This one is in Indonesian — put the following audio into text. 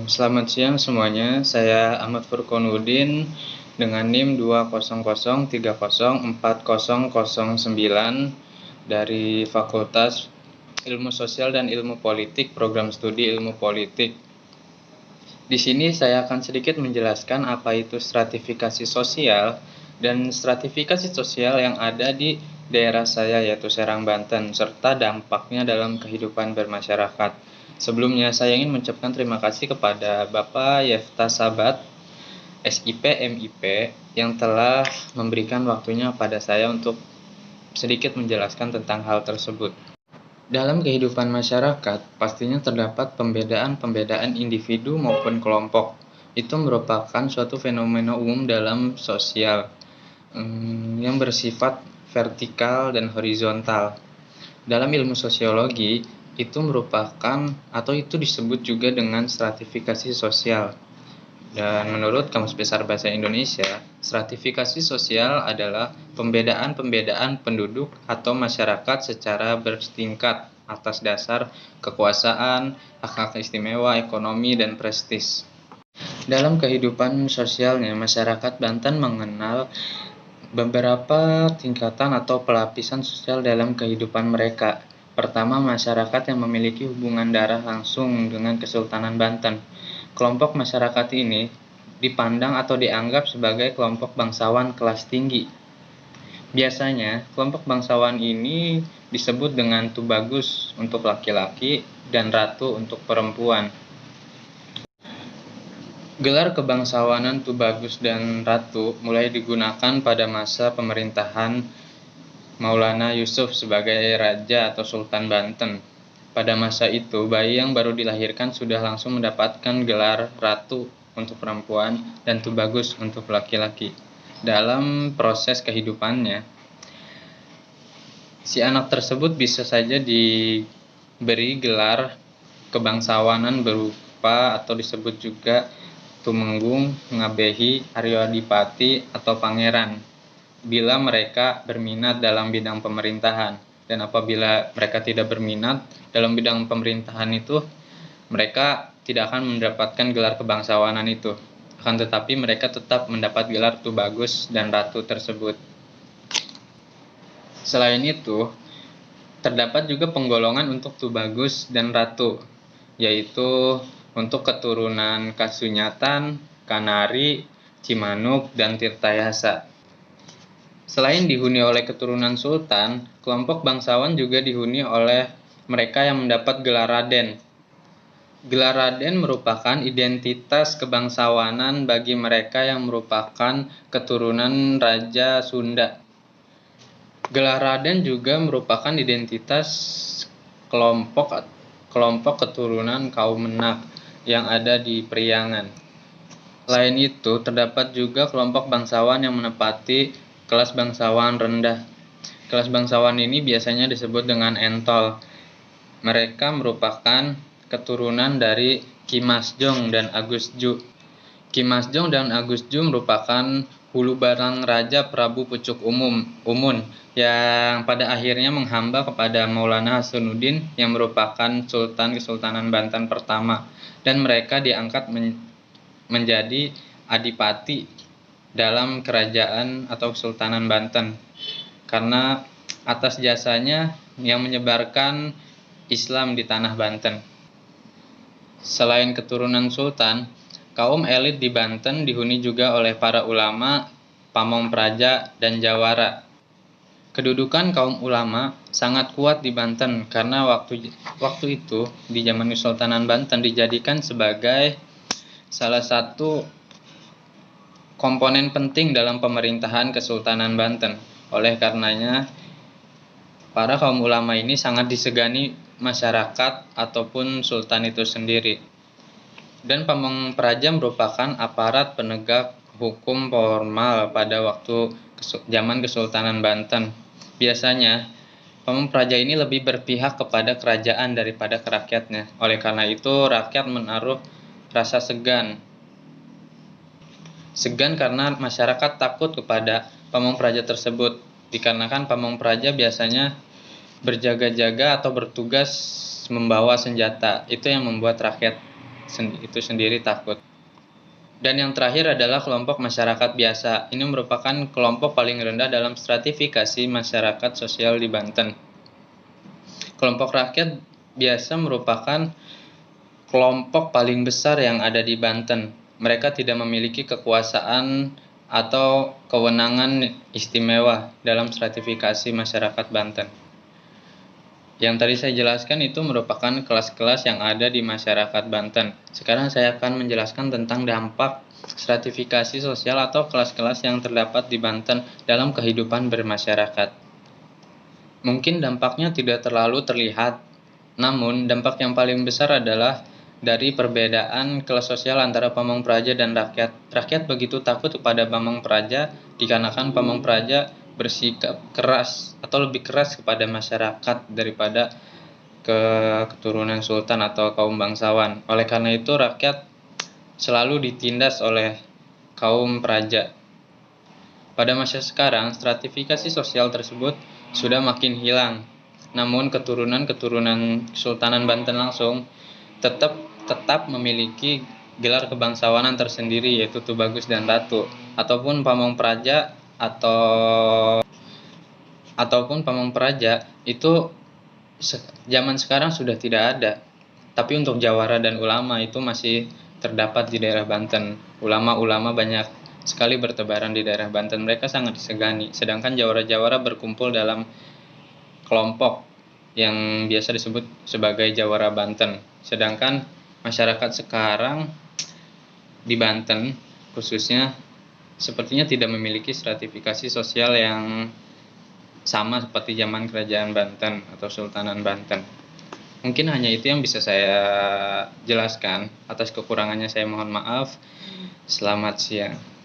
Selamat siang semuanya, saya Ahmad Furkonuddin dengan NIM 20030404009 dari Fakultas Ilmu Sosial dan Ilmu Politik, Program Studi Ilmu Politik. Di sini saya akan sedikit menjelaskan apa itu stratifikasi sosial dan stratifikasi sosial yang ada di daerah saya yaitu Serang, Banten, serta dampaknya dalam kehidupan bermasyarakat. Sebelumnya saya ingin mengucapkan terima kasih kepada Bapak Yefta Sabat, SIP MIP, yang telah memberikan waktunya pada saya untuk sedikit menjelaskan tentang hal tersebut. Dalam kehidupan masyarakat, pastinya terdapat pembedaan-pembedaan individu maupun kelompok. Itu merupakan suatu fenomena umum dalam sosial yang bersifat vertikal dan horizontal. Dalam ilmu sosiologi, itu merupakan atau itu disebut juga dengan stratifikasi sosial. Dan menurut Kamus Besar Bahasa Indonesia, stratifikasi sosial adalah pembedaan-pembedaan penduduk atau masyarakat secara bertingkat atas dasar kekuasaan, hak-hak istimewa, ekonomi, dan prestis. Dalam kehidupan sosialnya, masyarakat Banten mengenal beberapa tingkatan atau pelapisan sosial dalam kehidupan mereka. Pertama, masyarakat yang memiliki hubungan darah langsung dengan Kesultanan Banten. Kelompok masyarakat ini dipandang atau dianggap sebagai kelompok bangsawan kelas tinggi. Biasanya, kelompok bangsawan ini disebut dengan Tubagus untuk laki-laki dan Ratu untuk perempuan. Gelar kebangsawanan Tubagus dan Ratu mulai digunakan pada masa pemerintahan Maulana Yusuf sebagai Raja atau Sultan Banten. Pada masa itu, bayi yang baru dilahirkan sudah langsung mendapatkan gelar Ratu untuk perempuan dan Tubagus untuk laki-laki. Dalam proses kehidupannya, si anak tersebut bisa saja diberi gelar kebangsawanan berupa atau disebut juga Tumenggung, Ngabehi, Aryo Adipati, atau Pangeran bila mereka berminat dalam bidang pemerintahan. Dan apabila mereka tidak berminat dalam bidang pemerintahan itu, mereka tidak akan mendapatkan gelar kebangsawanan itu. Akan tetapi mereka tetap mendapat gelar Tubagus dan Ratu tersebut. Selain itu, terdapat juga penggolongan untuk Tubagus dan Ratu, yaitu untuk keturunan Kasunyatan, Kanari, Cimanuk, dan Tirtayasa. Selain dihuni oleh keturunan sultan, kelompok bangsawan juga dihuni oleh mereka yang mendapat gelar Raden. Gelar Raden merupakan identitas kebangsawanan bagi mereka yang merupakan keturunan Raja Sunda. Gelar Raden juga merupakan identitas kelompok keturunan kaum Menak yang ada di Priangan. Selain itu, terdapat juga kelompok bangsawan yang menempati kelas bangsawan rendah. Kelas bangsawan ini biasanya disebut dengan Entol. Mereka merupakan keturunan dari Kimasjong dan Agusju. Kimasjong dan Agusju merupakan hulu barang Raja Prabu Pucuk Umun yang pada akhirnya menghamba kepada Maulana Hasanuddin yang merupakan Sultan Kesultanan Banten pertama, dan mereka diangkat menjadi adipati dalam kerajaan atau Kesultanan Banten karena atas jasanya yang menyebarkan Islam di tanah Banten. Selain keturunan sultan, kaum elit di Banten dihuni juga oleh para ulama, pamong praja, dan jawara. Kedudukan kaum ulama sangat kuat di Banten karena waktu itu di zaman Kesultanan Banten dijadikan sebagai salah satu komponen penting dalam pemerintahan Kesultanan Banten. Oleh karenanya, para kaum ulama ini sangat disegani masyarakat ataupun sultan itu sendiri. Dan pamong praja merupakan aparat penegak hukum formal pada waktu zaman Kesultanan Banten. Biasanya, pamong praja ini lebih berpihak kepada kerajaan daripada ke rakyatnya. Oleh karena itu, rakyat menaruh rasa segan karena masyarakat takut kepada pamong praja tersebut, dikarenakan pamong praja biasanya berjaga-jaga atau bertugas membawa senjata. Itu yang membuat rakyat itu sendiri takut. Dan yang terakhir adalah kelompok masyarakat biasa. Ini merupakan kelompok paling rendah dalam stratifikasi masyarakat sosial di Banten. Kelompok rakyat biasa merupakan kelompok paling besar yang ada di Banten. Mereka tidak memiliki kekuasaan atau kewenangan istimewa dalam stratifikasi masyarakat Banten. Yang tadi saya jelaskan itu merupakan kelas-kelas yang ada di masyarakat Banten. Sekarang saya akan menjelaskan tentang dampak stratifikasi sosial atau kelas-kelas yang terdapat di Banten dalam kehidupan bermasyarakat. Mungkin dampaknya tidak terlalu terlihat, namun dampak yang paling besar adalah dari perbedaan kelas sosial antara Pamong Praja dan rakyat. Rakyat begitu takut kepada Pamong Praja dikarenakan Pamong Praja bersikap keras atau lebih keras kepada masyarakat daripada keturunan sultan atau kaum bangsawan. Oleh karena itu rakyat selalu ditindas oleh kaum praja. Pada masa sekarang, stratifikasi sosial tersebut sudah makin hilang. Namun keturunan-keturunan Kesultanan Banten langsung tetap memiliki gelar kebangsawanan tersendiri, yaitu Tubagus dan Ratu, ataupun Pamong Praja ataupun Pamong Praja itu zaman sekarang sudah tidak ada. Tapi untuk jawara dan ulama itu masih terdapat di daerah Banten. Ulama-ulama banyak sekali bertebaran di daerah Banten. Mereka sangat disegani. Sedangkan jawara-jawara berkumpul dalam kelompok yang biasa disebut sebagai Jawara Banten. Sedangkan masyarakat sekarang di Banten khususnya sepertinya tidak memiliki stratifikasi sosial yang sama seperti zaman Kerajaan Banten atau Sultanan Banten. Mungkin hanya itu yang bisa saya jelaskan. Atas kekurangannya saya mohon maaf. Selamat siang.